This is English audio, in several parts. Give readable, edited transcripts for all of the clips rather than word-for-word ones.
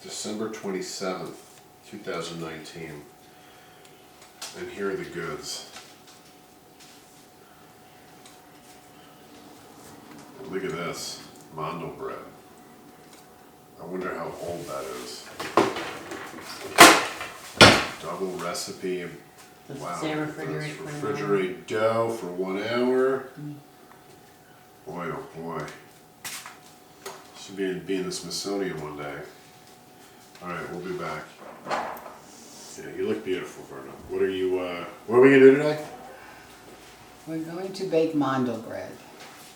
December 27th, 2019. And here are the goods. Look at this, Mandel bread. I wonder how old that is. Double recipe. Does Wow. it say refrigerate for an hour? Refrigerate dough for 1 hour. Boy, oh boy. Should be in the Smithsonian one day. Alright, we'll be back. Yeah, you look beautiful, Verna. What are you, what are we gonna do today? We're going to bake Mandel bread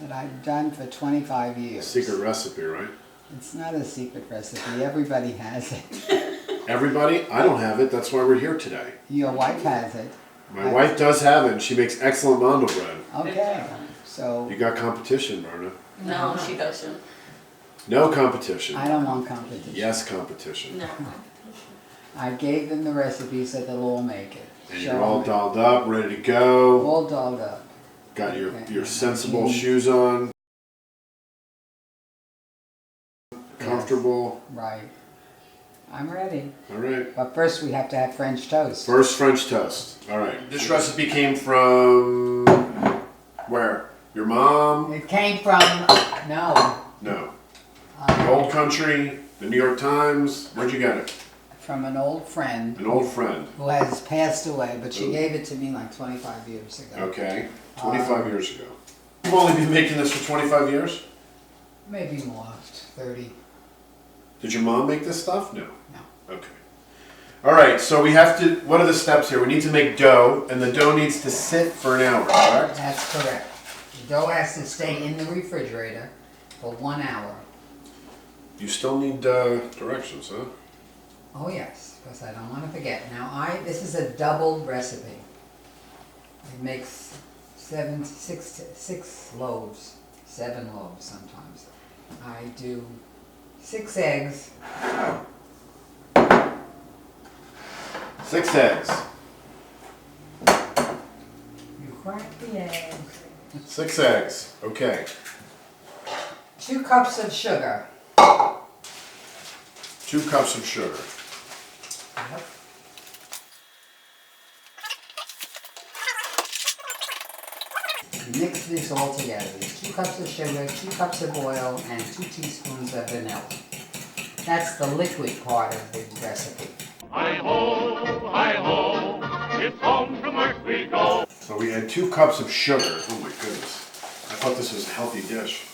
that I've done for 25 years. Secret recipe, right? It's not a secret recipe. Everybody has it. Everybody? I don't have it. That's why we're here today. Your wife has it. My wife does have it, and she makes excellent Mandel bread. Okay. So You got competition, Verna. No, she doesn't. No competition. I don't want competition. Yes, competition. No. I gave them the recipe so they'll all make it. And Show you're all them. dolled up, ready to go. All dolled up. Got your Okay. sensible shoes on. Comfortable. Right. I'm ready. All right. But first we have to have French toast. First French toast. All right. This recipe came from where? Your mom? It came from, no, No. The Old Country, the New York Times. Where'd you get it? from an old friend An old friend. who has passed away, but she Ooh. gave it to me like 25 years ago. Okay. 25 years ago. You've only been making this for 25 years? Maybe more, 30. Did your mom make this stuff? No. No. Okay. All right, so we have to, what are the steps here? We need to make dough, and the dough needs to sit for an hour, correct? That's correct. The dough has to stay in the refrigerator for 1 hour. You still need directions, huh? Oh yes, because I don't want to forget. Now this is a double recipe. It makes six loaves, 7 loaves sometimes. I do 6 eggs. 6 eggs. You crack the eggs. 6 eggs, okay. 2 cups of sugar. 2 cups of sugar. Yep. Mix this all together. There's 2 cups of sugar, 2 cups of oil, and 2 teaspoons of vanilla. That's the liquid part of the recipe. Hi-ho, it's home from work we go. So we had 2 cups of sugar. Oh my goodness. I thought this was a healthy dish.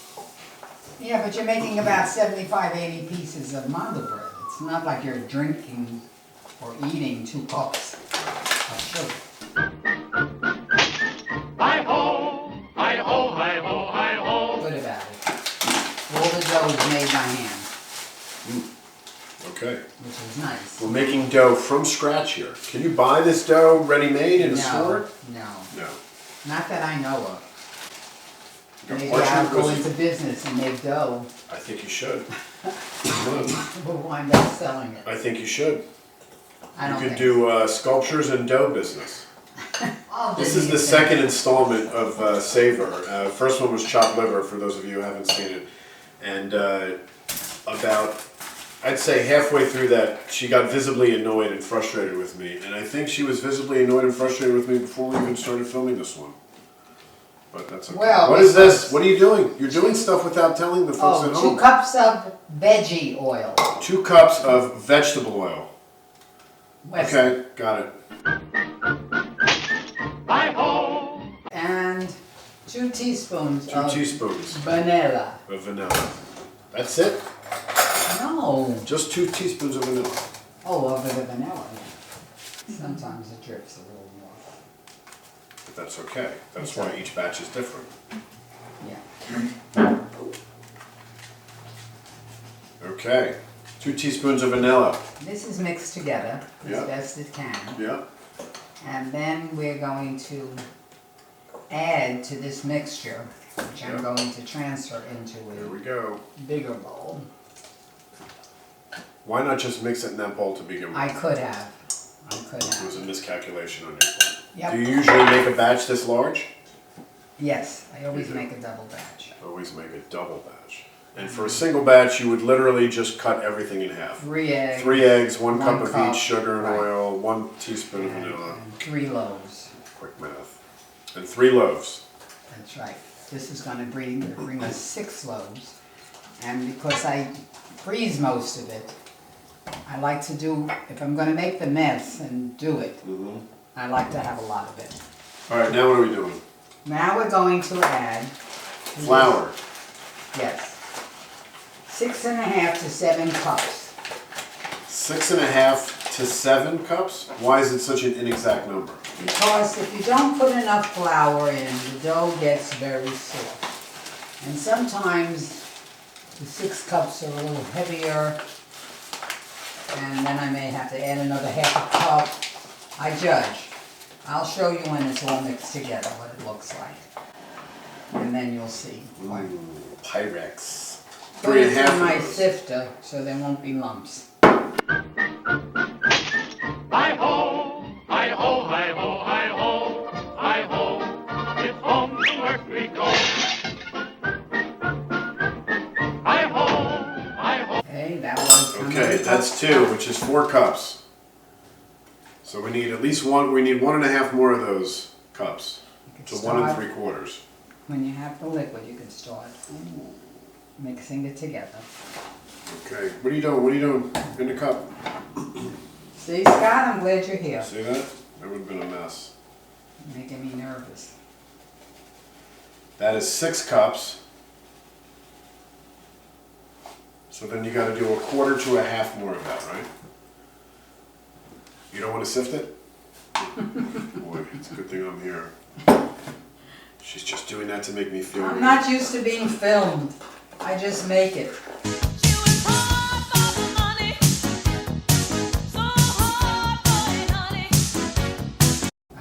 Yeah, but you're making about 75, 80 pieces of Mandel bread. It's not like you're drinking or eating 2 cups of sugar. Hi-ho, Good about it. All the dough is made by hand, Okay. which is nice. We're making dough from scratch here. Can you buy this dough ready-made in a store? No, No. not that I know of. Maybe Orchard I'll go was- into business and make dough. I think you should. You would. We'll wind up selling it. I think you should. I You don't could think do sculptures and dough business. I'll This do is the these second things. installment of Savor. First one was chopped liver, for those of you who haven't seen it. And about, I'd say halfway through that, she got visibly annoyed and frustrated with me. And I think she was visibly annoyed and frustrated with me before we even started filming this one. But that's okay. Well, What is this this? What are you doing? You're doing stuff without telling the folks at Oh, home. 2 cups of veggie oil. 2 cups of vegetable oil. West. Okay, got it. hi-ho. And 2 teaspoons 2 of teaspoons vanilla. of vanilla. That's it? No. Just 2 teaspoons of vanilla. Oh, over the vanilla, yeah. Sometimes it drips a little more. But that's okay. That's why each batch is different. Yeah. Okay. 2 teaspoons of vanilla. This is mixed together Yeah. as best it can. Yeah. And then we're going to add to this mixture, which I'm Yeah. going to transfer into There we a go. bigger bowl. Why not just mix it in that bowl to begin with? I could have. It was a miscalculation on your part. Yep. Do you usually make a batch this large? Yes, I always You do. make a double batch. Always make a double batch. And for a single batch, you would literally just cut everything in half. 3 eggs. 3 eggs, 1 cup One of cup, each sugar and right. oil, 1 teaspoon of and, vanilla. and 3 loaves. Quick math. And 3 loaves. That's right. This is gonna bring us 6 loaves. And because I freeze most of it, I like to do, if I'm gonna make the mess and do it, I like to have a lot of it. Alright, now what are we doing? Now we're going to add Flour. Yes. 6½ to 7 cups. 6½ to 7 cups? Why is it such an inexact number? Because if you don't put enough flour in, the dough gets very soft. And sometimes the 6 cups are a little heavier, and then I may have to add another ½ a cup. I judge. I'll show you when it's all mixed together what it looks like. And then you'll see. Pyrex. Put it 3½ in my of those. sifter so there won't be lumps. Hi-ho, hi-ho, hi-ho, hi-ho, hi-ho. It's home to work we go. Hi-ho, hi-ho. Okay, that was how Okay, many that's cups? 2, which is 4 cups. So we need at least 1, we need 1½ more of those cups. You To can 1 start- 3/4. When you have the liquid, you can start mixing it together. Okay, what are you doing? What are you doing in the cup? See, Scott, I'm glad you're here. See that? That would have been a mess. You're making me nervous. That is 6 cups. So then you gotta do 1/4 to 1/2 more of that, right? You don't wanna sift it? Boy, it's a good thing I'm here. She's just doing that to make me feel I'm weird. not used to being filmed. I just make it.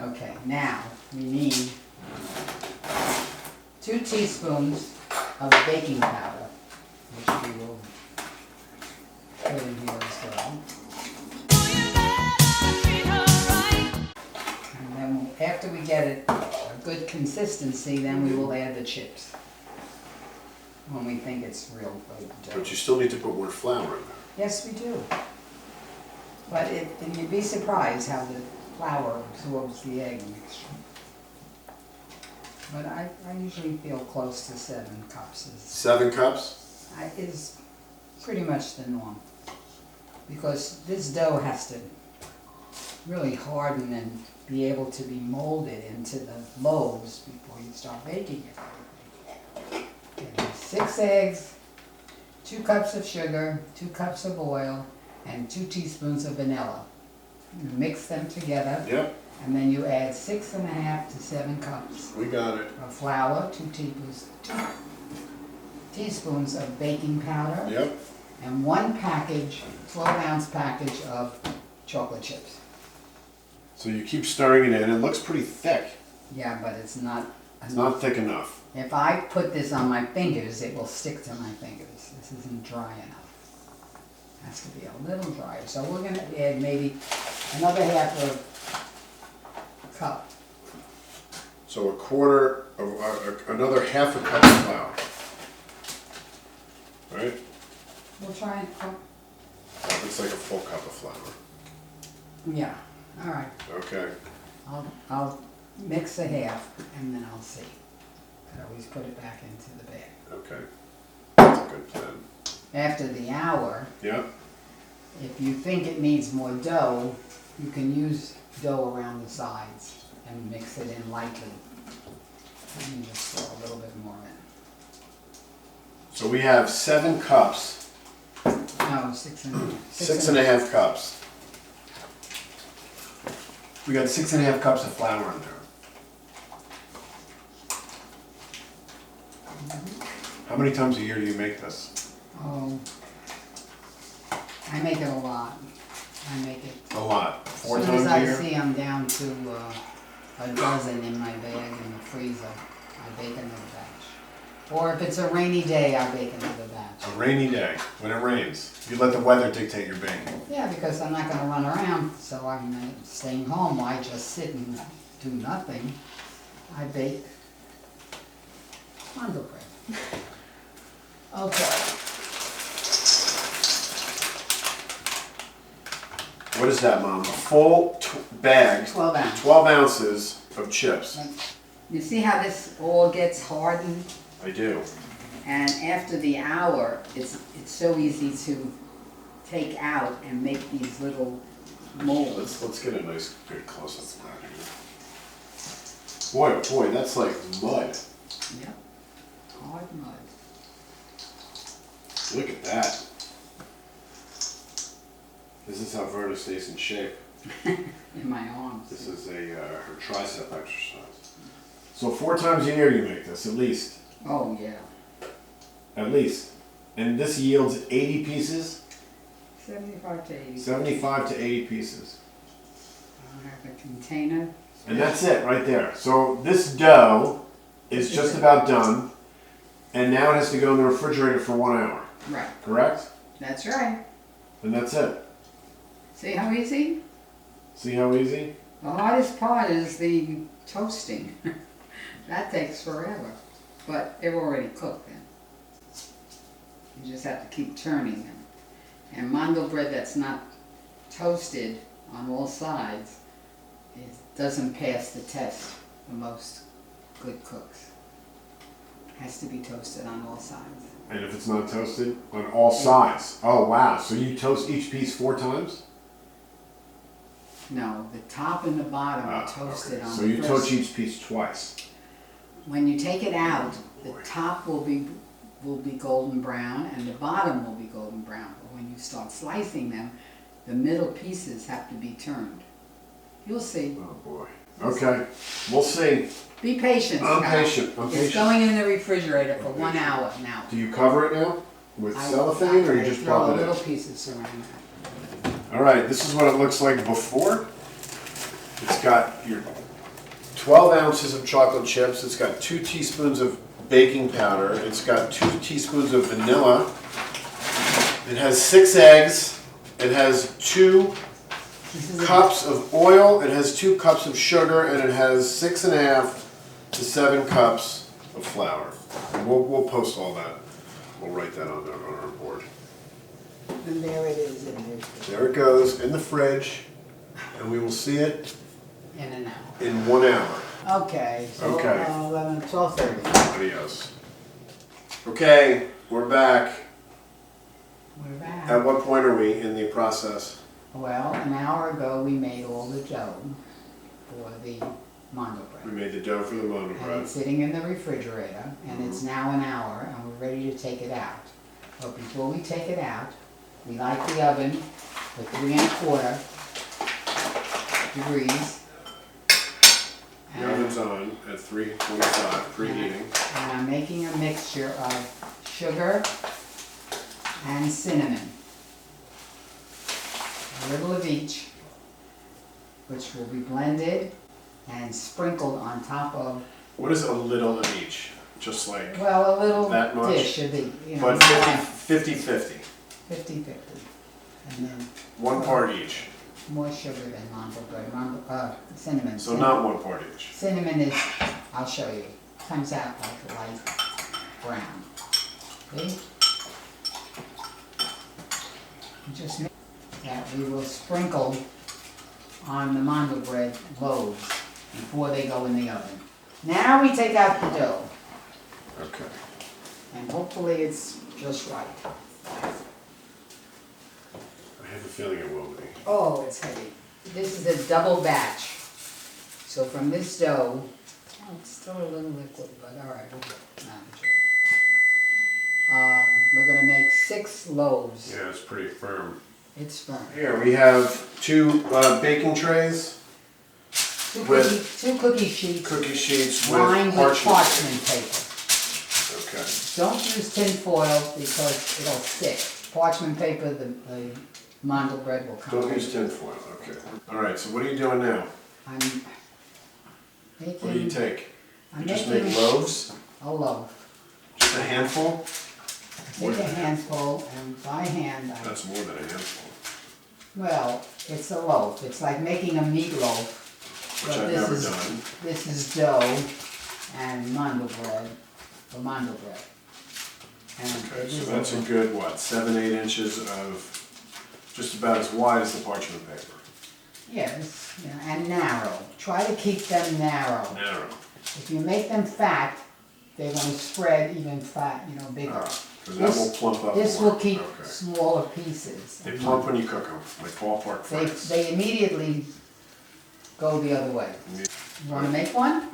Okay, now we need 2 teaspoons of baking powder, which we will put in here as well. And then after we get it a good consistency, then we will add the chips. When we think it's real good dough. But you still need to put more flour in there. Yes, we do. But and you'd be surprised how the flour absorbs the egg mixture. But I usually feel close to 7 cups 7 cups? is pretty much the norm. Because this dough has to really harden and be able to be molded into the loaves before you start baking it. Okay, 6 eggs, 2 cups of sugar, 2 cups of oil, and 2 teaspoons of vanilla. You mix them together, Yep, and then you add 6½ to 7 cups we got it. of flour, 2 teaspoons of baking powder, Yep. and 1 package, 12-ounce package of chocolate chips. So you keep stirring it in. It looks pretty thick. Yeah, but it's not It's not thick enough. If I put this on my fingers, it will stick to my fingers. This isn't dry enough. It has to be a little drier. So we're going to add maybe another ½ a cup. So 1/4 of another ½ a cup of flour. Right? We'll try it. That looks like a full cup of flour. Yeah, all right. Okay. I'll mix a half and then I'll see. I always put it back into the bag. Okay. That's a good plan. After the hour, Yeah. if you think it needs more dough, you can use dough around the sides and mix it in lightly. And just throw a little bit more in. So we have 7 cups, No, 6½ 6½ cups. We got 6½ cups of flour in there. How many times a year do you make this? Oh, I make it a lot. I make it. A lot. 4 As soon times as a I year? see I'm down to a dozen in my bag in the freezer, I bake another batch. Or if it's a rainy day, I bake another batch. A rainy day, when it rains. You let the weather dictate your baking. Yeah, because I'm not gonna run around, so I'm staying home. Why just sit and do nothing? I bake Mandel bread. Okay. What is that, Mom? A full bag, 12 ounces. 12 ounces of chips. You see how this all gets hardened? I do. And after the hour, it's so easy to take out and make these little molds. Let's get a nice good close up of that here. Boy, that's like mud. Yep. Hard mud. Look at that. This is how Verna stays in shape. In my arms. This is her tricep exercise. So 4 times a year you make this, at least. Oh, yeah. At least. And this yields 80 pieces? 75 to 80. 75 to 80 pieces. I have a container. And that's it right there. So this dough is just about done. And now it has to go in the refrigerator for 1 hour. Right. Correct? That's right. And that's it. See how easy? See how easy? The hardest part is the toasting. That takes forever. But they're already cooked then. You just have to keep turning them. And mandel bread that's not toasted on all sides, it doesn't pass the test for most good cooks. Has to be toasted on all sides. And if it's not toasted, on all sides. Oh wow, so you toast each piece 4 times? No, the top and the bottom are toasted on So the you first. toast each piece twice. When you take it out, the boy. top will be golden brown and the bottom will be golden brown. But when you start slicing them, the middle pieces have to be turned. You'll see. Oh boy. Okay, we'll see. Be patient. I'm Scott. patient. I'm It's patient. going in the refrigerator for 1 hour now. Do you cover it now with I cellophane, or you I just throw pop it little in? pieces around that. All right, this is what it looks like before. It's got your 12 ounces of chocolate chips. It's got 2 teaspoons of baking powder. It's got 2 teaspoons of vanilla. It has 6 eggs. It has 2 This is cups of oil. It has 2 cups of sugar, and it has 6.5 to 7 cups of flour. And we'll post all that. We'll write that on our board. And there it is in the There it goes in the fridge, and we will see it in an hour. in 1 hour. Okay, so Okay. 12:30. Adios. Okay, we're back. We're back. At what point are we in the process? Well, an hour ago we made all the dough for the mandel We bread. made the dough for the mandel And bread. it's sitting in the refrigerator, and it's now an hour, and we're ready to take it out. But before we take it out, we light the oven for 3 1/4 degrees. The oven's on at 325, preheating. And I'm making a mixture of sugar and cinnamon. A little of each, which will be blended and sprinkled on top of, What is a little of each? Just like, well, a little That much? dish of the, you know, but 50-50. 50-50. And then 1 part each. more sugar than mandel bread, cinnamon. So not 1 part each. Cinnamon is, I'll show you, comes out like light brown. See? Just make that we will sprinkle on the mandel bread loaves before they go in the oven. Now we take out the dough, Okay. and hopefully it's just right. I have a feeling it will be. Oh, it's heavy. This is a double batch. So from this dough, oh, it's still a little liquid, but all right, we'll manage it. We're gonna make 6 loaves. Yeah, it's pretty firm. It's firm. Here, we have 2 baking trays, Two cookie sheets cookie sheets lined with with parchment. parchment paper. Okay. Don't use tin foil because it'll stick. Parchment paper, the mandel bread will come. Don't use tin foil, okay. All right, so what are you doing now? I'm What do you making, take? I'm You just making make loaves? a loaf. Just a handful? Take a handful and by hand, That's more than a handful, well, it's a loaf. It's like making a meatloaf. which But I've this never is- done. This is dough and mandel bread, or mandel bread. And Okay, it so is that's a over- good, what, 7, 8 inches of, just about as wide as the parchment paper. Yeah, and narrow. Try to keep them narrow. Narrow. If you make them fat, they're gonna spread even bigger. Because that will plump up This more. will keep Okay. smaller pieces. They plump when you cook them, like ballpark friends. They immediately go the other way. You wanna make one?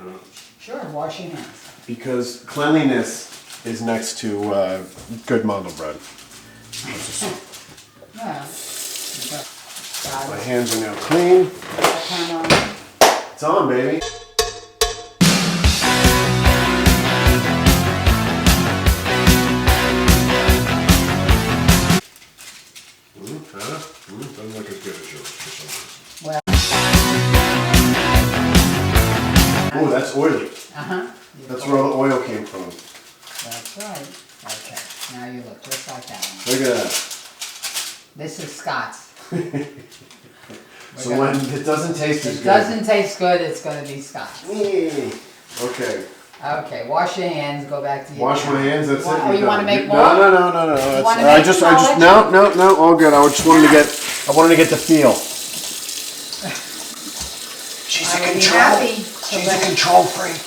Sure, wash your hands. Because cleanliness is next to good mandel bread. Yeah. Got My it. hands are now clean. Come on. It's on, baby. Doesn't look as good as yours for some reason. Well, Oh, that's oily. uh-huh. That's where all the oil came from. That's right. Okay, now you look just like that one. Look at that. This is Scott's. So when it doesn't taste as It good. doesn't taste good, it's gonna be Scott's. Okay. Okay, wash your hands, go back to your. Wash my hands. That's it. Oh, you're you wanna done. make more? No. That's- wanna I make just more? no. All good. I just wanted to get. I wanted to get the feel. She's I would be happy. She's a control freak.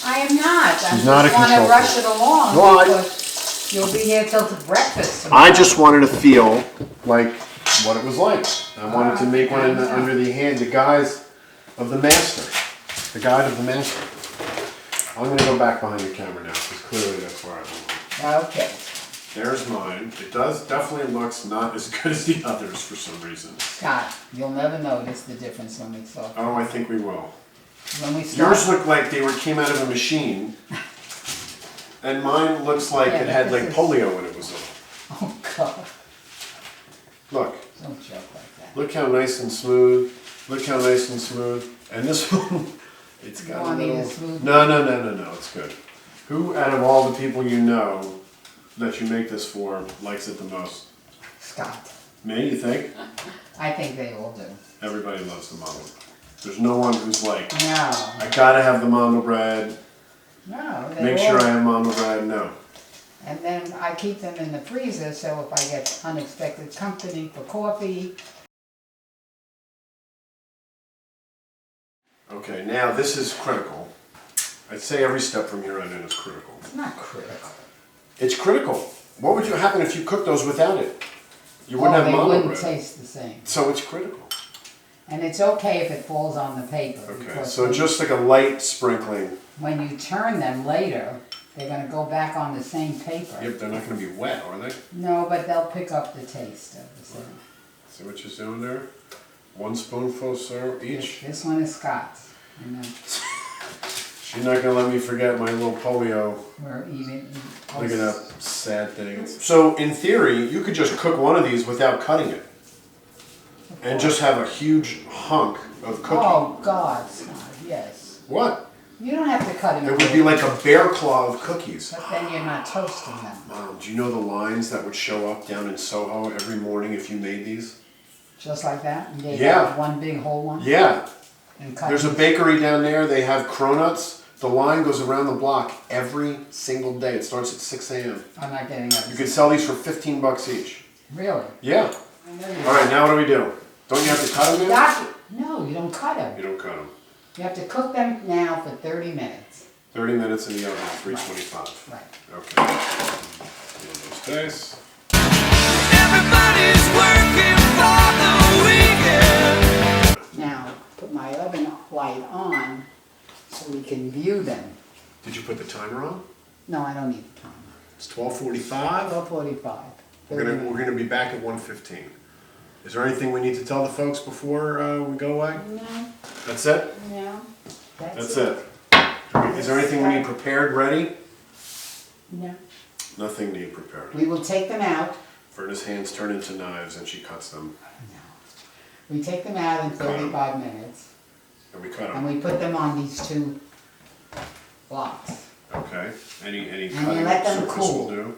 I am not. She's not a I just wanna control rush freak. it along No, because you'll be here till breakfast. I just wanted to feel like what it was like. I wanted to make one under the hand, the guise of the master. The guide of the master. I'm going to go back behind the camera now, because clearly that's where I belong. Okay. There's mine. It definitely looks not as good as the others for some reason. Scott, you'll never notice the difference when we start. Oh, I think we will. When we start. Yours looked like they came out of a machine, and mine looks like Yeah, it had but like this is- polio when it was little. Oh, God. Look. Don't joke like that. Look how nice and smooth. Look how nice and smooth. And this one, it's got You a want me to little... smooth No, it's good. Who out of all the people you know that you make this for likes it the most? Scott. Me, you think? I think they all do. Everybody loves the mandel. There's no one who's like, No. I gotta have the mandel bread. No, they Make all. sure I have mandel bread. No. And then I keep them in the freezer, so if I get unexpected company for coffee. Okay, now this is critical. I'd say every step from here on in is critical. It's not critical. It's critical. What would happen if you cooked those without it? You wouldn't have They mandel wouldn't bread. taste the same. So it's critical. And it's okay if it falls on the paper. Okay, because so just like a light sprinkling. when you turn them later, they're gonna go back on the same paper. Yep, they're not going to be wet, are they? No, but they'll pick up the taste of the same. See what you're doing there? 1 spoonful, sir, each. This one is Scott's. And then She's not going to let me forget my little polio. we're even. Look at that sad thing. So, in theory, you could just cook one of these without cutting it. And just have a huge hunk of cookie. Oh, God, Scott, yes. What? You don't have to cut them. It would be like a bear claw of cookies. But then you're not toasting them. Mom, do you know the lines that would show up down in Soho every morning if you made these? Just like that? And gave Yeah. out one big whole one? Yeah. And cut There's a it? bakery down there. They have cronuts. The line goes around the block every single day. It starts at 6 a.m. I'm not getting that. You can sell these for $15 each. Really? Yeah. I know you All right, now what do we do? Don't you have to cut them now? Doc, no, you don't cut them. You don't cut them. You have to cook them now for 30 minutes. 30 minutes in the oven, 325. Right. Okay. In those days. Everybody's working for the weekend. Now, put my oven light on so we can view them. Did you put the timer on? No, I don't need the timer. It's 12:45. 12:45. We're gonna be back at 1:15. Is there anything we need to tell the folks before we go away? No, That's it? no. That's it. Is there anything we need prepared, ready? No. Nothing need prepared. We will take them out. Verna's hands turn into knives and she cuts them. We take them out in 35 minutes. And we cut And them. we put them on these 2 blocks. Okay. Any you cutting let them surface cool. will do?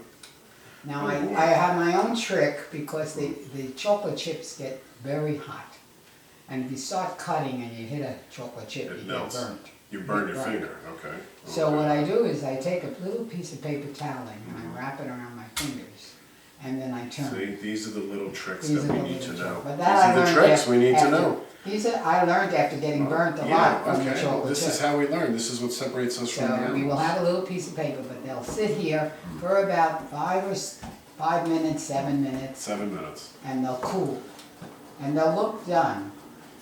Now, Oh, boy. I have my own trick because the chocolate chips get very hot. And if you start cutting and you hit a chocolate chip, It you melts. get burnt. You burn your Right. finger, okay. So Okay. what I do is I take a little piece of paper toweling and I wrap it around my fingers, and then I turn. See, these are the little tricks These that are we the need to little know. tricks. But These that I are the learned tricks after- we need to after- know. These are, I learned after getting burnt a lot from the okay. chocolate This is chip. how we learn. This is what separates us from the So animals. we will have a little piece of paper, but they'll sit here for about 5 minutes, 7 minutes, 7 minutes. and they'll cool. And they'll look done,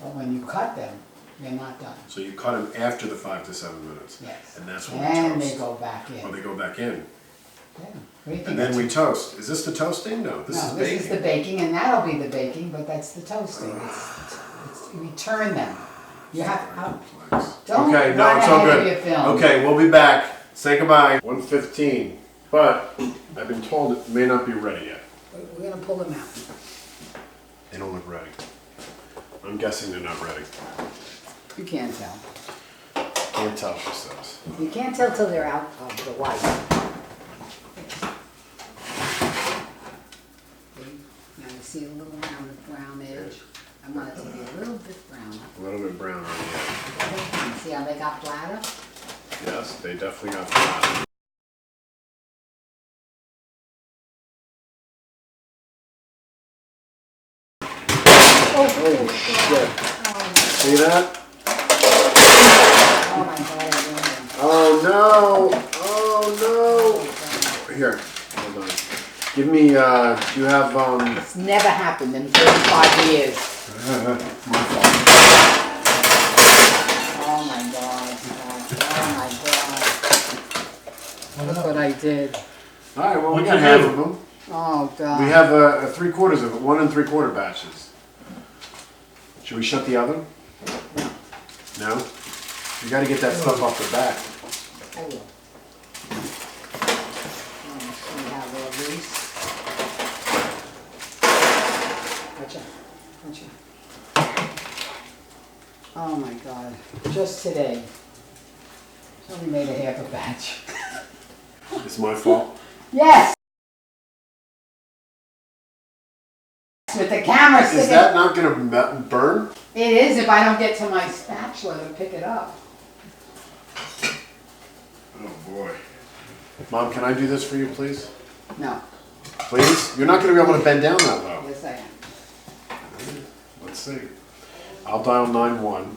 but when you cut them, they're not done. So you cut them after the 5 to 7 minutes. Yes. And that's when And we they toast. go back in. Oh, they go back in. Yeah. What do you think? And then we toast. Is this the toasting? No, this is No, baking. this is the baking, and that'll be the baking, but that's the toasting. We turn them. You have, don't Okay, no, run it's all ahead of good. your film. Okay, we'll be back. Say goodbye. 1:15. But I've been told it may not be ready yet. We're gonna pull them out. They don't look ready. I'm guessing they're not ready. You can't tell. Can't tell, she says. You can't tell till they're out of the white. Now you see a little brown edge. I want it to be a little bit brown. A little bit brown on the edge. See how they got flatter? Yes, they definitely got flat. Oh shit. See that? Oh my God, I ruined them. Oh no! Oh no! Here, hold on. Give me, do you have, It's never happened in 35 years. my fault. Oh my God. Oh my God. Look what I did. Alright, well, we What'd got you half do? of them. Oh God. We have 3/4 of it, 1 3/4 batches. Should we shut the oven? No? You gotta get that stuff off the back. I will. See how they're loose. Watch out. Watch out. Oh my God. Just today. Somebody made a half a batch. It's my fault. Yes! With the camera Is sticking. that not gonna burn? It is if I don't get to my spatula to pick it up. Oh boy. Mom, can I do this for you, please? No. Please? You're not gonna be able to bend down that low. Yes, I am. Let's see. I'll dial 9-1.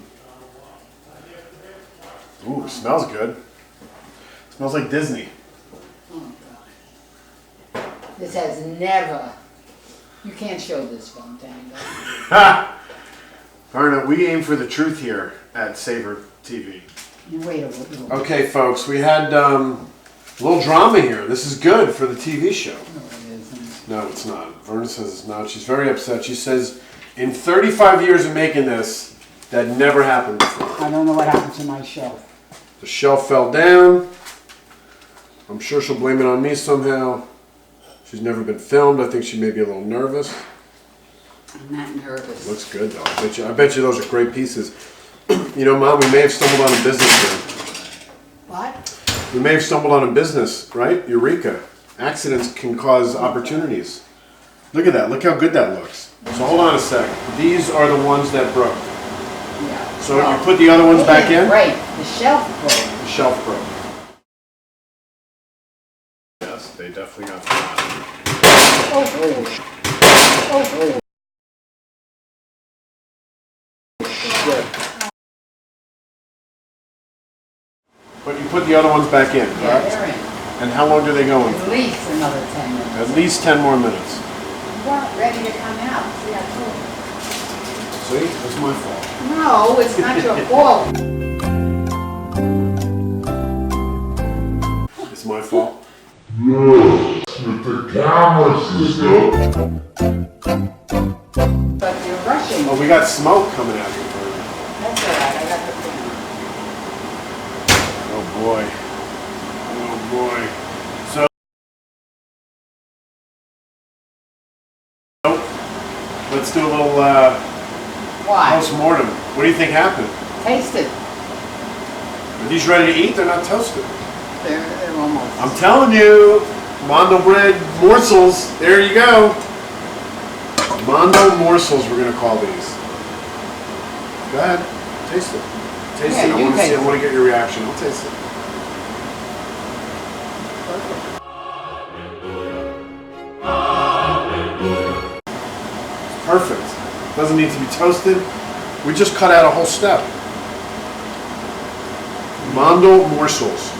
Ooh, smells good. Smells like Disney. Oh God. This has never. You can't show this film to anybody. Ha! Verna, we aim for the truth here at Savor TV. You wait a little. Okay, folks, we had a little drama here. This is good for the TV show. No, it isn't. No, it's not. Verna says it's not. She's very upset. She says, in 35 years of making this, that never happened before. I don't know what happened to my shelf. The shelf fell down. I'm sure she'll blame it on me somehow. She's never been filmed. I think she may be a little nervous. I'm not nervous. Looks good though. I bet you those are great pieces. You know, Mom, we may have stumbled on a business here. What? We may have stumbled on a business, right? Eureka. Accidents can cause opportunities. Look at that. Look how good that looks. So hold on a sec. These are the ones that broke. Yeah. So you put the other ones back in? Right. The shelf broke. The shelf broke. Yes, they definitely got flat. But you put the other ones back in, Yeah, correct? they're in. And how long do they go in At for? least another 10 minutes. At least 10 more minutes. You weren't ready to come out. See, I told you. See? That's my fault. No, it's not your fault. It's my fault. But you're rushing. Oh, we got smoke coming out here. That's all right. I got the thing. Oh boy. Oh boy. So let's do a little Why? post-mortem. What do you think happened? Taste it. Are these ready to eat? They're not toasted. They're almost. I'm telling you, Mandel bread morsels. There you go. Mandel morsels, we're gonna call these. Go ahead, taste it. Taste Yeah, it. I you want to see. taste I want to get your reaction. I'll taste it. Perfect. Doesn't need to be toasted. We just cut out a whole step. Mandel morsels.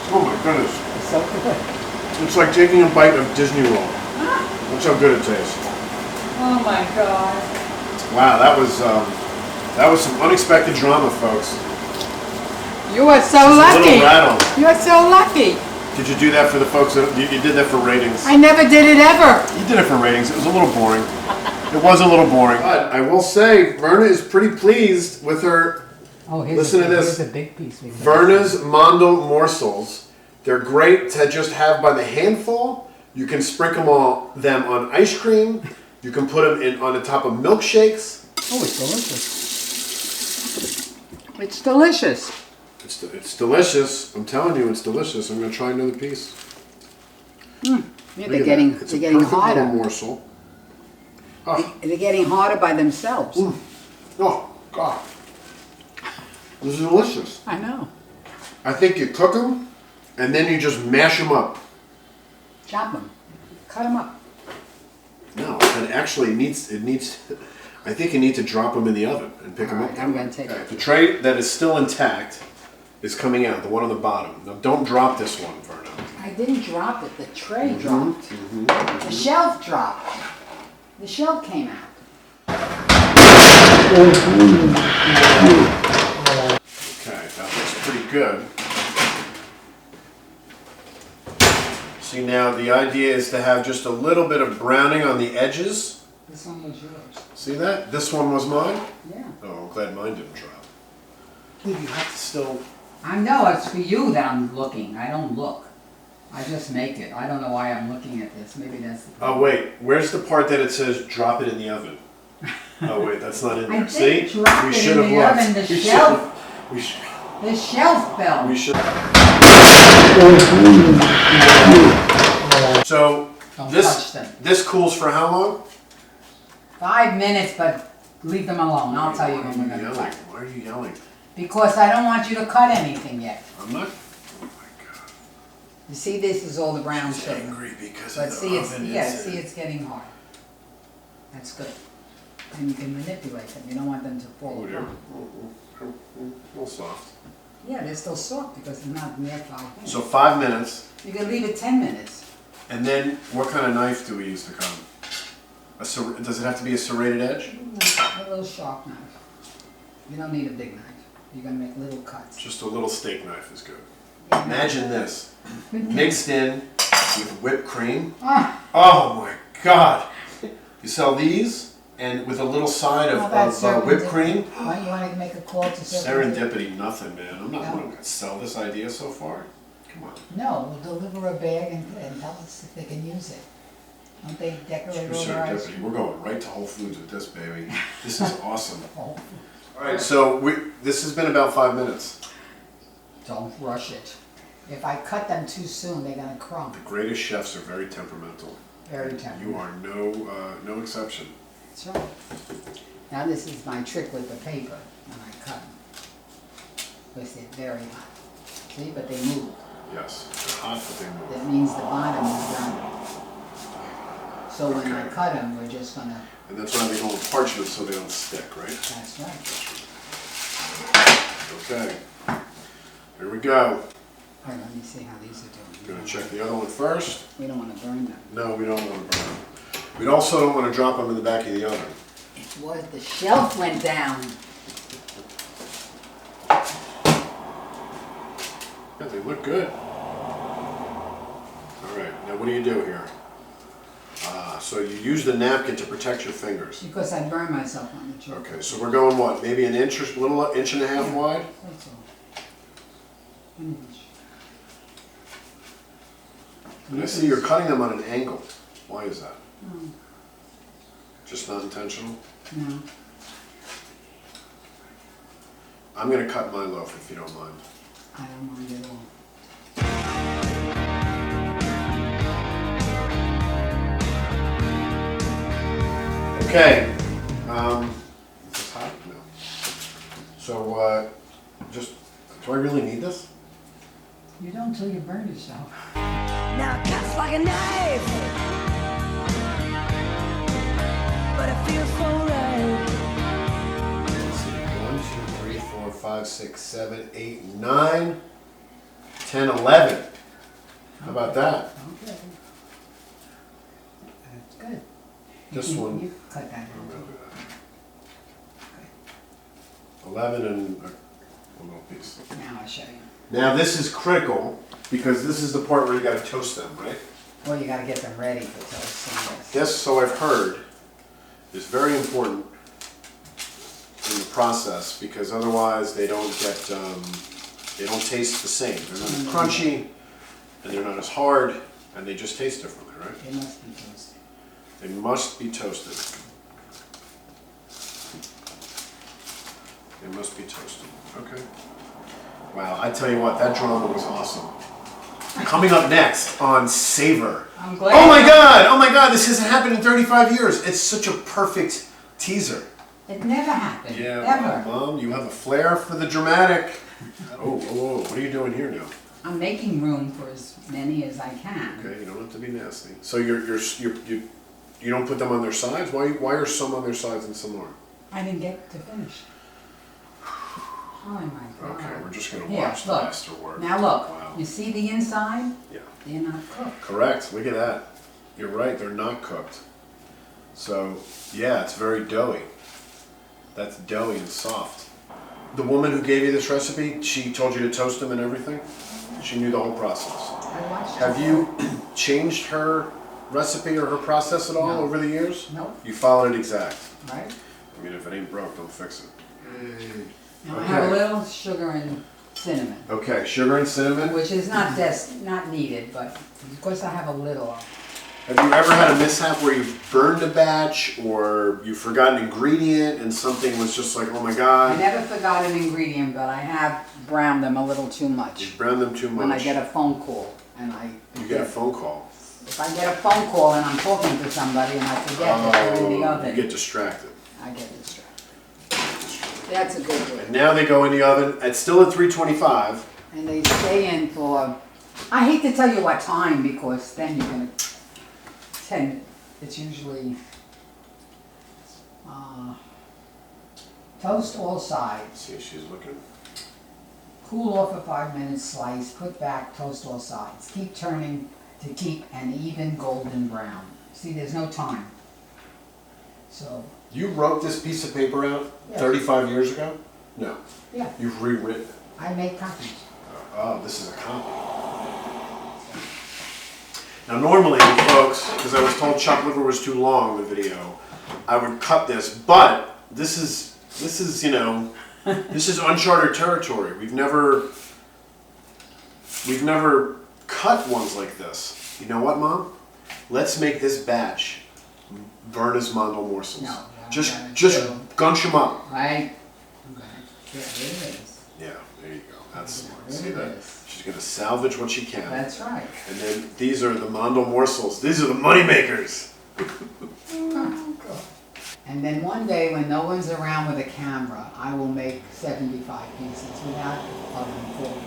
Oh my goodness. It's so good. It's like taking a bite of Disney World. That's how good it tastes. Oh my God. Wow, that was some unexpected drama, folks. You are so Just a lucky. little rattle. You are so lucky. Did you do that for the folks that you did that for ratings? I never did it ever. You did it for ratings. It was a little boring. It was a little boring. But I will say, Verna is pretty pleased with her. Oh, Listen to this. Here's a big piece. Verna's Mandel morsels. They're great to just have by the handful. You can sprinkle them on ice cream. You can put them on the top of milkshakes. Oh, it's delicious. It's delicious. It's delicious. I'm telling you, it's delicious. I'm going to try another piece. Yeah, Look they're at getting that. It's they're a getting perfect little harder. morsel. Oh, They're getting harder by themselves. oh, God. This is delicious. I know. I think you cook them, and then you just mash them up. Chop them. Cut them up. No, it actually needs. I think you need to drop them in the oven and pick them up. Alright, I'm gonna take it. The tray that is still intact is coming out. The one on the bottom. Now, don't drop this one, Verna. I didn't drop it. The tray dropped. The shelf dropped. The shelf came out. Okay, that looks pretty good. See, now the idea is to have just a little bit of browning on the edges. This one was yours. See that? This one was mine? Yeah. Oh, I'm glad mine didn't drop. You have to still... I know it's for you that I'm looking. I don't look. I just make it. I don't know why I'm looking at this. Maybe that's the Oh, wait. Where's the part that it says drop it in the oven? Oh, wait. That's not in there. I did See? drop We it should in have the looked. oven, the We should shelf. have- We should... The shelf fell. We should... So, Don't touch this them. cools for how long? 5 minutes, but leave them alone. I'll tell you when we're gonna Yelling. cut. Why are you yelling? Because I don't want you to cut anything yet. I'm not... Oh, my God. You see, this is all the brown She's sugar. angry because But of the see, it's oven. it's getting hard. That's good. And you can manipulate them. You don't want them to fall Oh, dear. apart. A little soft. Yeah, they're still soft because they're not in there 5 minutes. So 5 minutes, You can leave it 10 minutes. and then what kind of knife do we use to cut them? Does it have to be a serrated edge? A little sharp knife. You don't need a big knife. You're gonna make little cuts. Just a little steak knife is good. Yeah. Imagine this, mixed in with whipped cream. Ah, Oh my God! You sell these, and with a little side how about of whipped cream. Why you wanna make a call to serendipity? Serendipity, nothing, man. I'm not going to sell this idea so far. Come on. No, we'll deliver a bag and tell us if they can use it. Don't they decorate all their ice Serendipity. cream? We're going right to Whole Foods with this, baby. This is awesome. Oh, All right, so this has been about 5 minutes. don't rush it. If I cut them too soon, they're gonna crumble. The greatest chefs are very temperamental. Very You temperamental. are no exception. That's right. Now this is my trick with the paper when I cut them. Because they're very hot. See, but they move. Yes, they're hot, but they move. That means the bottom is done. So when I Okay. cut them, we're just gonna, And that's why they go on parchment so they don't stick, right? that's right. Okay. Here we go. All right, let me see how these are doing. Gonna check the other one first. We don't wanna burn them. No, we don't want to burn them. We also don't want to drop them in the back of the oven. It was, the shelf went down. Yeah, they look good. All right, now what do you do here? So you use the napkin to protect your fingers. Because I burned myself on the chocolate. Okay, so we're going what? Maybe an inch or little inch and a half wide? That's all. 1 inch. And I see you're cutting them on an angle. Why is that? Oh, Just not intentional? no, I'm gonna cut my loaf if you don't mind. I don't mind at all. Okay. Is this hot? So, just, do I really need this? You don't till you burn yourself. Now it cuts like a knife, but it feels so right. Let's see, 1, 2, 3, 4, 5, 6, 7, 8, 9, 10, 11. How about that? Okay. That's good. This You- one. You cut that I'm out. gonna do that. 11 and a little piece. Now I'll show you. Now this is critical because this is the part where you gotta toast them, right? Well, you gotta get them ready for toast, yes. This, so I've heard, is very important in the process because otherwise they don't get, they don't taste the same. They're not as crunchy and they're not as hard and they just taste differently, right? They must be toasted. They must be toasted. They must be toasted. Okay. Wow, I tell you what, that drama was awesome. Coming up next on Savor. I'm glad. Oh my god, this hasn't happened in 35 years. It's such a perfect teaser. It never happened, Yeah, ever. well, Mom, you have a flair for the dramatic. Oh, what are you doing here now? I'm making room for as many as I can. Okay, you don't have to be nasty. So you don't put them on their sides? Why are some on their sides and some aren't? I didn't get to finish. Oh my God. Okay, we're just gonna Here, watch the look. masterwork. Now look, Wow. you see the inside? Yeah. They're not cooked. Correct. Look at that. You're right. They're not cooked. So yeah, it's very doughy. That's doughy and soft. The woman who gave you this recipe, she told you to toast them and everything. She knew the whole process. I watched Have it. you changed her recipe or her process at all No. over the years? Nope. You followed it exact. Right? I mean, if it ain't broke, don't fix it. Now I have a Okay. little sugar and cinnamon, Okay, sugar and cinnamon. which is not not needed, but of course I have a little. Have you ever had a mishap where you burned a batch or you forgot an ingredient and something was just like, oh my I god, never forgot an ingredient, but I have browned them a little too you much. browned them too much? When I get a phone call and You get a phone call. if I get a phone call and I'm talking to somebody and I forget that they're in the oven, You get distracted. I get distracted. That's a good And word. now they go in the oven. It's still at 325. And they stay in for, I hate to tell you what time because then you're gonna tend, it's usually, toast all sides, See, she's looking. cool off for 5 minutes, slice, put back, toast all sides. Keep turning to keep an even golden brown. See, there's no time. So, You wrote this piece of paper out Yes. 35 years ago? No. yeah, You've rewritten it. I make copies. Oh, this is a copy. Now normally, folks, because I was told chopped liver was too long, the video, I would cut this, but this is, you know, this is uncharted territory. We've never cut ones like this. You know what, Mom? Let's make this batch Verna's Mandel morsels. No, just I'm gonna just do- gunch them up. Right? Okay. Yeah, there it is. Yeah, there you go. That's smart. There See it that? is. She's gonna salvage what she can. That's right. And then these are the Mandel morsels. These are the money makers. And then one day when no one's around with a camera, I will make 75 pieces without oven full.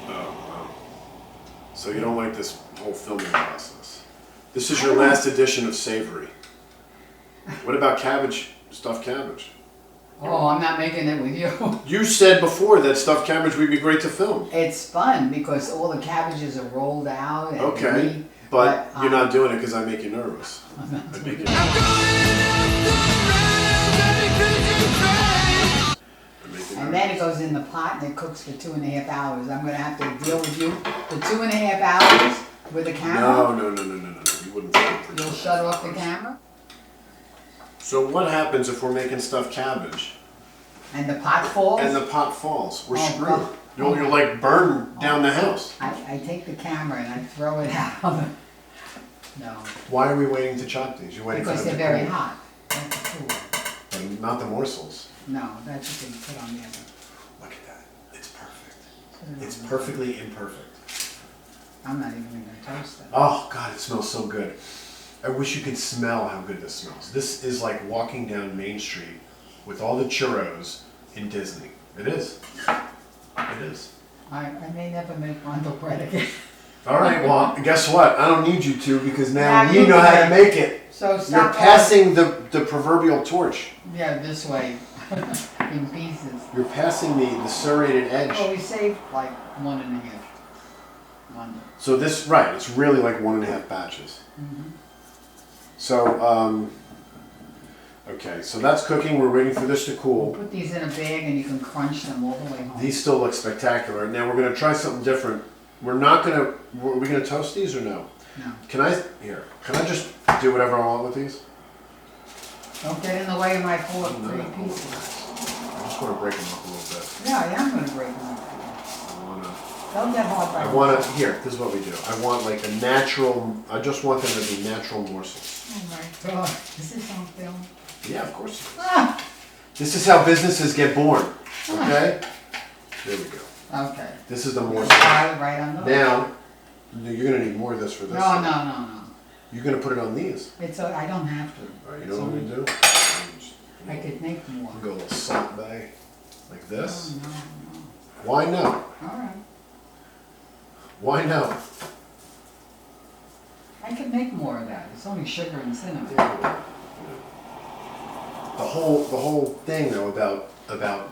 Oh, wow. So you don't like this whole filming process. This is your last edition of Savory. What about cabbage, stuffed cabbage? Oh, I'm not making it with you. You said before that stuffed cabbage would be great to film. It's fun because all the cabbages are rolled out and Okay, meat, but you're not I'm doing it because I make you nervous. I'm not I doing make it. you And then it goes in the pot and it cooks for 2.5 hours. I'm gonna have to deal with you for 2.5 hours with the camera. No. You wouldn't film for You'll 2.5 shut off the hours. camera So what happens if we're making stuffed cabbage and the pot falls. and the pot falls? We're Oh, screwed. God. You'll like burn down the house. I take the camera and I throw it out. No, Why are we waiting to chop these? You're waiting because for they're them to very cool. hot. That's cool. But not the morsels. No, that you can put on the oven. Look at that. It's perfect. Put it It's on. perfectly imperfect. I'm not even gonna toast them. Oh God, it smells so good. I wish you could smell how good this smells. This is like walking down Main Street with all the churros in Disney. It is. It is. I may never make mandel bread again. All right, well, guess what? I don't need you to because now Yeah, you you know how to can. make it. So You're stop. passing the proverbial torch. Yeah, this way, in pieces. You're passing the serrated edge. Well, we saved like 1.5 mandel. So this, right, it's really like 1.5 batches. So, okay, so that's cooking. We're waiting for this to We'll cool. put these in a bag and you can crunch them all the way home. These still look spectacular. Now we're gonna try something different. Are we gonna toast these or no? No. Can I just do whatever I want with these? Don't get in the way of my 3 No. pieces. I just wanna break them up a little bit. Yeah, I am gonna break them up. Don't get hard by Here, this is what we do. I want like a natural, I just want them to be natural morsels. Oh my God, is this on film? Yeah, of course. Ah! This is how businesses get born, okay? There we go. Okay. This is the morsel. Pile it right on those. Now, you're gonna need more of this for this. No. You're gonna put it on these. I don't have to. All right, you know what I'm gonna do? I could make more. Go a little salt bay, like this. No. Why no? All right. Why no? I could make more of that. It's only sugar and cinnamon. The whole thing though about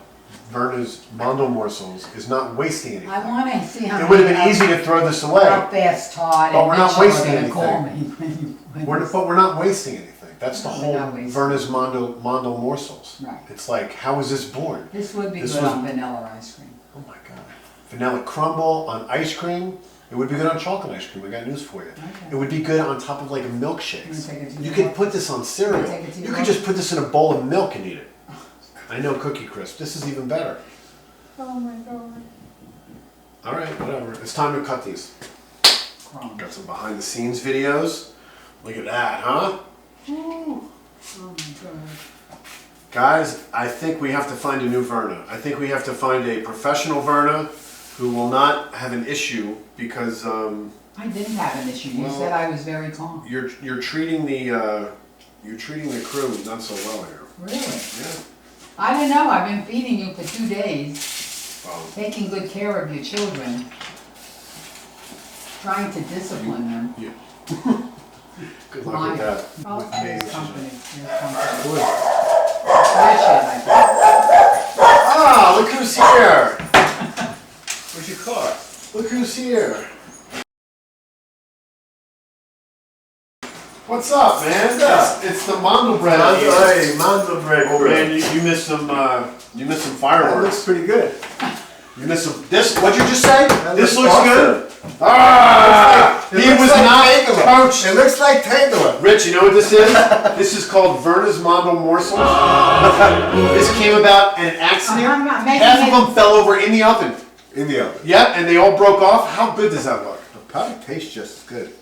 Verna's Mandel morsels is not wasting anything. I want to see how It would have been easy to throw this away. How fast Todd But and we're not Mitchell are wasting gonna anything. call me. But we're not wasting anything. That's the No, we're whole not wasting. Verna's Mandel morsels. Right. It's like, how was this born? This would be This good was- on vanilla ice cream. Oh my god. Vanilla crumble on ice cream. It would be good on chocolate ice cream. I got news for you. Okay. It would be good on top of like You milkshakes. wanna take it to You the could book? put this on cereal. You wanna take it to You the could book? just put this in a bowl of milk and eat it. I know Cookie Crisp. This is even better. Oh my God. All right, whatever. It's time to cut these. Crumbs. Got some behind the scenes videos. Look at that, huh? Oh my God. Guys, I think we have to find a new Verna. I think we have to find a professional Verna who will not have an issue because I didn't have an issue. You Well, said I was very calm. you're treating the crew not so well here. Really? Yeah. I don't know. I've been feeding you for 2 days, Well, taking good care of your children, trying to discipline them. yeah. Good luck with that. Oh, With me. here's company. Here's company. Good. Richard, I think. Ah, look who's here! Where's your car? Look who's here! What's up, man? It's the Mandel bread. Hey, Mandel bread. Oh man, you missed some That fireworks. looks pretty good. You missed some. This? What'd you just say? That This looks looks good. Ah! It He looks was like not Tangela. coached. It looks like Tangela. Rich, you know what this is? This is called Verna's Mandel morsels. This came about an accident. I'm not making Half of it- them fell over in the oven. In the oven. Yep, and they all broke off. How good does that look? It'll probably tastes just as good.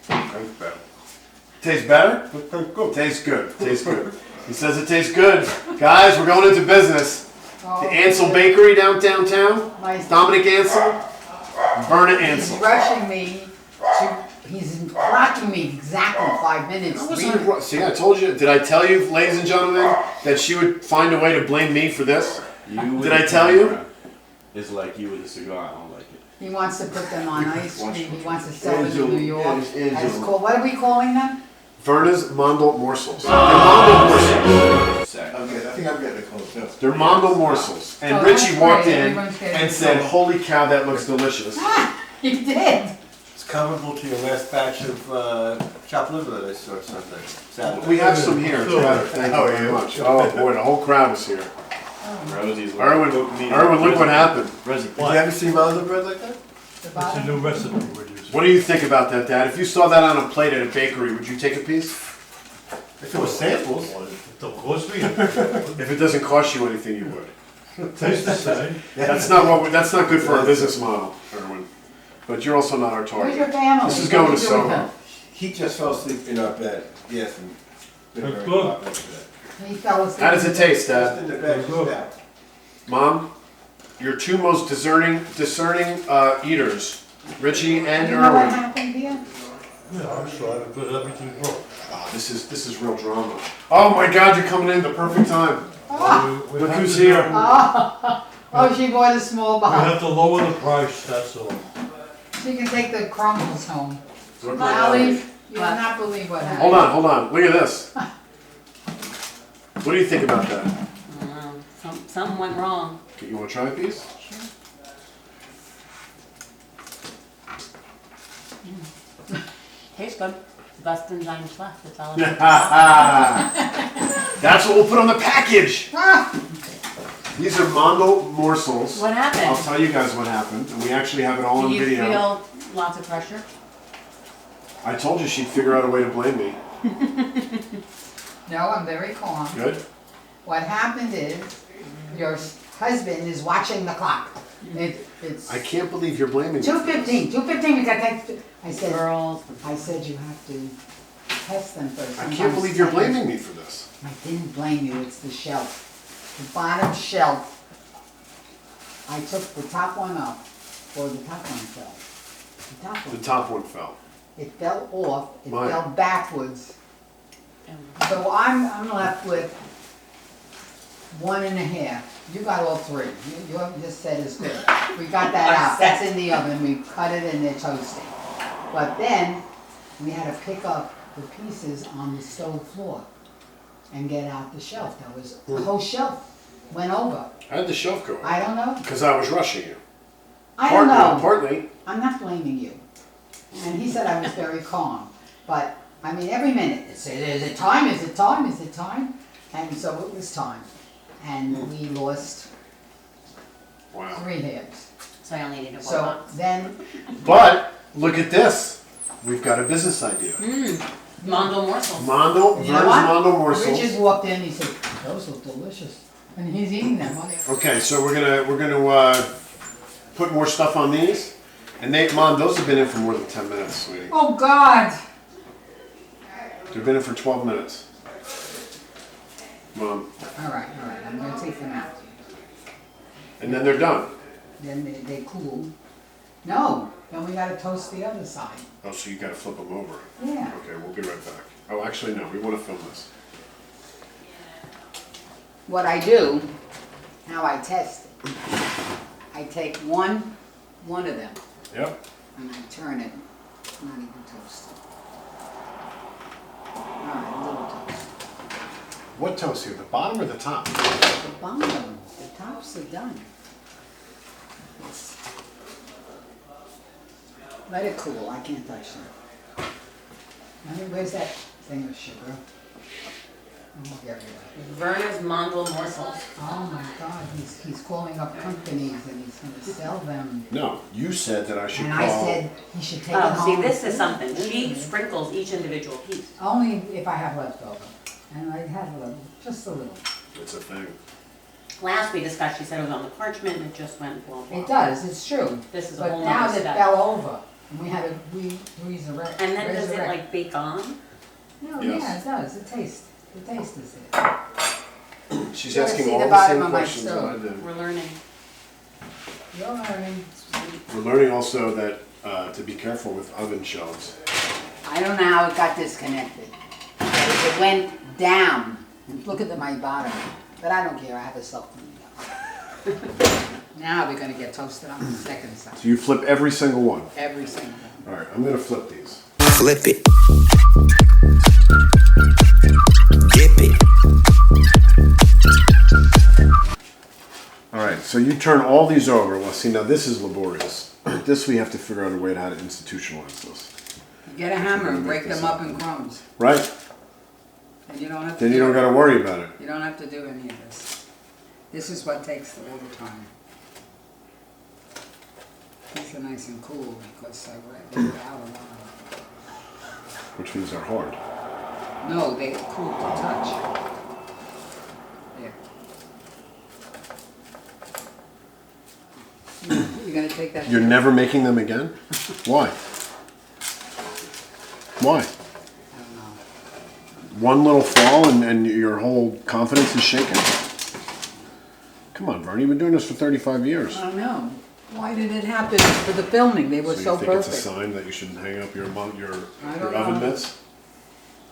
Tastes better. Tastes better? It tastes good. Tastes good. Tastes good. He says it tastes good. Guys, we're going into business. Oh, The Ansel Bakery downtown town. Nice. Dominic Ansel. Verna He's Ansel. rushing me he's blocking me exactly 5 minutes. I wasn't- See, I told you. Did I tell you, ladies and gentlemen, that she would find a way to blame me for this? Did I tell you? It's like you with a cigar. I don't like it. He wants to put them on ice cream. He wants to sell them Angel, in New York. yes, Angel. That's called, what are we calling them? Verna's Mandel morsels. They're Mandel morsels. Second. Okay, I think I'm getting a close too. They're Mandel morsels. And Oh, Richie that's walked great. in Everyone's getting and said, excited. "Holy cow, that looks delicious." He did. It's comparable to your last batch of chopped liver that I saw Saturday. We have some here. It's better. Thank you very much. Oh boy, the whole crowd is here. Rosie's Erwin, look what happened. Rosie, Did you ever see Mandel bread like that? The bottom. recipe we're using. What do you think about that, Dad? If you saw that on a plate at a bakery, would you take a piece? If it was samples. Don't cost me. If it doesn't cost you anything, you would. Tastes the same. That's not good for our business model, Erwin. But you're also not our Where's your target. family? This is What going are to you doing Savor. now? He just fell asleep in our bed. Yes, and been That's very good. hot after that. He fell asleep. How does it taste, Just Dad? in the bed, just now. Mom, your two most discerning eaters, Richie and You know what Erwin. happened here? Yeah, I'm sorry, because everything's wrong. Oh, this is real drama. Oh my God, you're coming in at the perfect time. We Look have who's to here. do- Oh, she bought a small We have box. to lower the price, that's all. She can take the crumbles home. Look what Ally, happened. you will not believe what happened. Hold on. Look at this. What do you think about that? I don't know, something went wrong. You want to try a piece? Tastes good. Best enzymes left, that's all. That's what we'll put on the package. Ah, These are Mandel morsels. What happened? I'll tell you guys what happened, and we actually have it all Do on you video. feel lots of pressure? I told you she'd figure out a way to blame me. no, I'm very calm. Good? What happened is, your husband is watching the clock. It's I can't believe you're blaming me. 2:15, 2:15, we got that. I said you have to test them first. I can't Sometimes believe you're I- blaming me for this. I didn't blame you, it's the shelf. The bottom shelf. I took the top one up, or the top one fell. The top The one. top one fell. It fell off, it Mine. fell backwards. So I'm left with 1.5. You got all 3. You just said is good. We got that out. That's in the oven. We cut it and they're toasting. But then we had to pick up the pieces on the stove floor and get out the shelf. That was the whole shelf went over. How did the shelf go? I don't know. Because I was rushing you. I don't know. Partly. I'm not blaming you. And he said I was very calm. But I mean, every minute it said, "Is it time? Is it time? Is it time?" And so it was time. And we lost Wow. 3 hairs. So I only need a So box. then, But look at this. We've got a business idea. Mandel morsels. Mandel, you know Vern's what? Mandel morsels. Richard walked in, he said, "Those look delicious." And he's eating them. Okay, so we're gonna put more stuff on these. And Mom, those have been in for more than 10 minutes, sweetie. Oh, God. They've been in for 12 minutes. Mom, All right, I'm gonna take them out. and then they're done. Then they cool. No, then we gotta toast the other side. Oh, so you gotta flip them over. Yeah. Okay, we'll be right back. Oh, actually, no, we wanna film this. What I do, how I test it, I take one of them Yep. and I turn it, not even toasted. All right, a little toast. What toast here, the bottom or the top? The bottom, the tops are done. It's- Let it cool, I can't touch them. I mean, where's that thing of sugar? Oh, get rid of it. Verna's Mandel morsels. Oh my God, he's calling up companies and he's gonna sell them. No, you said that I should And call. I said he should take it Oh, home. see, this is something. She sprinkles each individual piece. Only if I have leftover. And I have a little, just a little. It's a thing. Last we discussed, she said it was on the parchment and it just went blah, blah. It does, it's true. This is a But whole now nother it step. fell over and we had to resurrect. And then does it resurrect. like bake on? No, Yes. yeah, it does, the taste is there. She's You gotta asking see all the the bottom same of my questions that I stove. did. We're learning. You're learning. We're learning also that to be careful with oven shelves. I don't know how it got disconnected. But it went down. Look at my bottom. But I don't care, I have a cell phone. Now we're gonna get toasted on the second side. So you flip every single one. Every single one. All right, I'm gonna flip these. Flip it. Dip it. All right, so you turn all these over. Well, see, now this is laborious. This we have to figure out a way to how to institutionalize this. You get a hammer and break them up in crumbs. Right? And you don't have to Then you don't gotta worry about it. You don't have to do any of this. This is what takes all the time. These are nice and cool because I went out a lot. Which means they're hard. No, they are cool to touch. There. You're gonna take that? You're never making them again? Why? Why? I don't know. One little fall and your whole confidence is shaken? Come on, Vern, you've been doing this for 35 years. I don't know. Why did it happen for the filming? They were So so you think it's a perfect. sign that you shouldn't hang up your I don't oven know. mitts?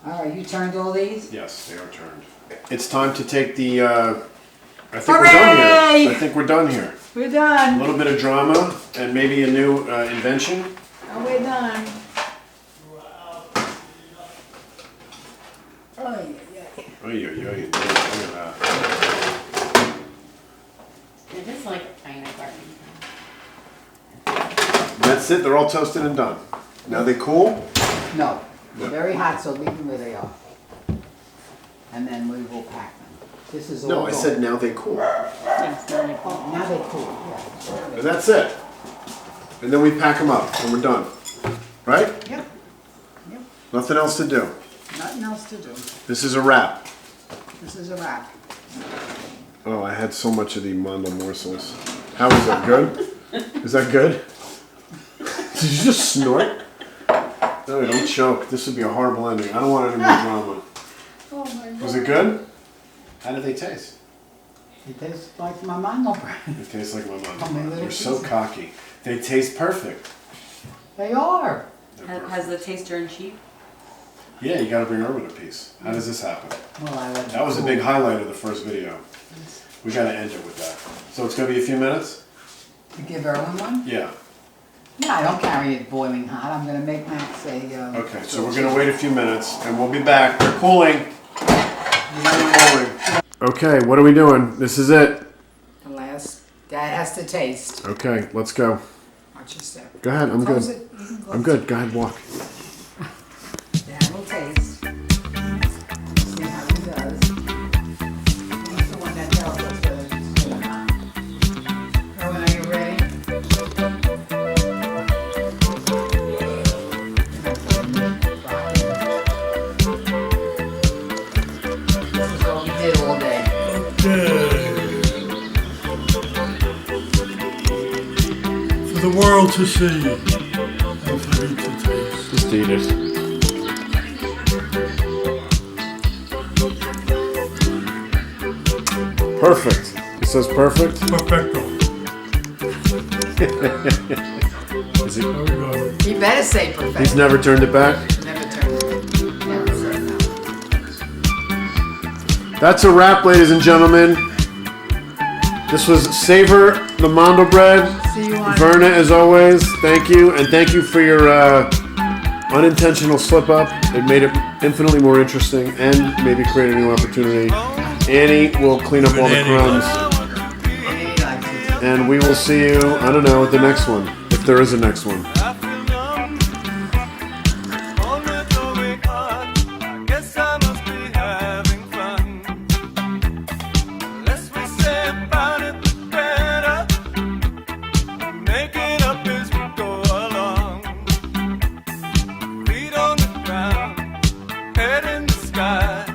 All right, you turned all these? Yes, they are turned. It's time to take the, I think we're done Hooray! here. I think we're done here. We're A done. little bit of drama and maybe a new invention. Oh, we're done. Oh, yeah, yeah. Oy, oy, oy. Look at that. It is like a kind of garden. That's it, they're all toasted and done. Now they cool? No, they're very hot, so leave them where they are. And then we will pack them. This is all. No, I gone. said now they cool. Yes, now they cool. Now they cool, yeah. And that's it. And then we pack them up and we're done. Right? Yep, yep, Nothing else to do. nothing else to do. This is a wrap. This is a wrap. Oh, I had so much of the Mandel morsels. How is that? Good? Is that good? Did you just snort? No, don't choke. This would be a horrible ending. I don't want any more drama. Oh my God. Was it good? How did they taste? It tastes like my Mandel bread. They taste like my Oh, my mom. little You're so pieces. cocky. They taste perfect. They are. They're perfect. Has the taste turned cheap? Yeah, you gotta bring Irwin a piece. How does this happen? Well, I let That was a big highlight of the first video. We gotta end it with that. So it's gonna be a few minutes? You give Erwin one? Yeah. No, I don't carry it boiling hot. I'm gonna make Max a. Okay, so we're gonna wait a few minutes and we'll be back. They're cooling. They're cooling. Okay, what are we doing? This is it. The last. Dad has to taste. Okay, let's go. Watch your step. Go ahead, I'm good. Close it. You can close I'm good, go ahead, walk. it. Dad will taste. See how he does. He's the one that tells us whether it's good or not. Erwin, are you ready? This is what we did all day. For the world to see and for me to taste. Just eat it. Perfect. It says perfect? Perfecto. Is it? There we go. You better say perfect. He's never turned it back? Never turn it. Never say no. That's a wrap, ladies and gentlemen. This was Savor, the Mandel bread. See you on. Verna, as always, thank you. And thank you for your unintentional slip up. It made it infinitely more interesting and maybe create a new opportunity. Annie will clean up all the crumbs. Annie likes it. And we will see you, I don't know, at the next one. If there is a next one. Head in the sky.